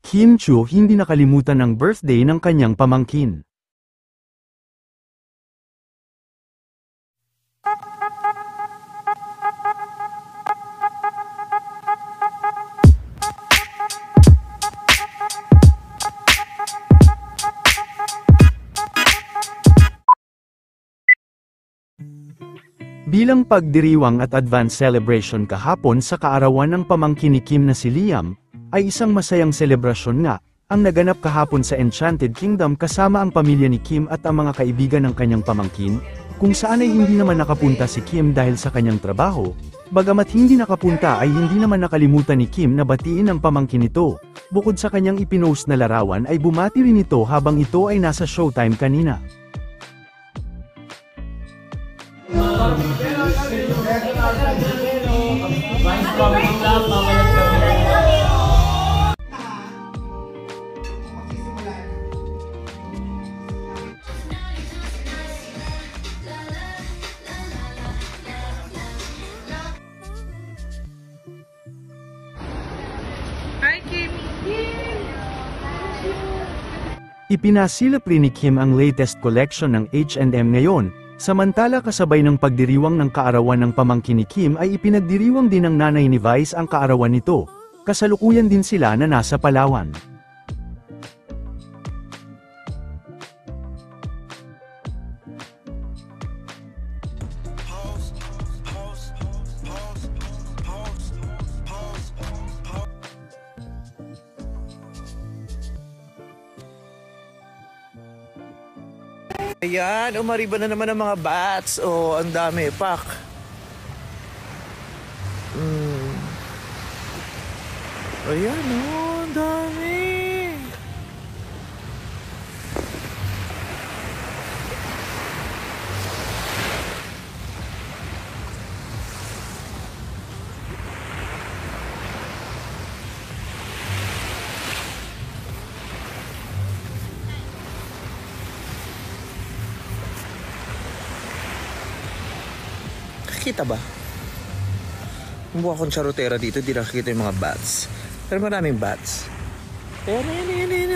Kim Chiu hindi nakalimutan ang birthday ng kanyang pamangkin. Bilang pagdiriwang at advance celebration kahapon sa kaarawan ng pamangkin ni Kim na si Liam, ay isang masayang selebrasyon nga, ang naganap kahapon sa Enchanted Kingdom kasama ang pamilya ni Kim at ang mga kaibigan ng kanyang pamangkin, kung saan ay hindi naman nakapunta si Kim dahil sa kanyang trabaho, bagamat hindi nakapunta ay hindi naman nakalimutan ni Kim na batiin ang pamangkin nito, bukod sa kanyang ipinost na larawan ay bumati rin ito habang ito ay nasa showtime kanina. Ipinasilap rin ni Kim ang latest collection ng H&M ngayon, samantala kasabay ng pagdiriwang ng kaarawan ng pamangkin ni Kim ay ipinagdiriwang din ng nanay ni Vice ang kaarawan nito, kasalukuyan din sila na nasa Palawan. Ayan, umariba na naman ang mga bats. Oh, ang dami, pak. Ayan, oh, ang dami. Nakikita ba? Mukha akong charotera dito, di nakikita yung mga bats. Pero maraming bats. Ayan, ayan, ayan, ayan,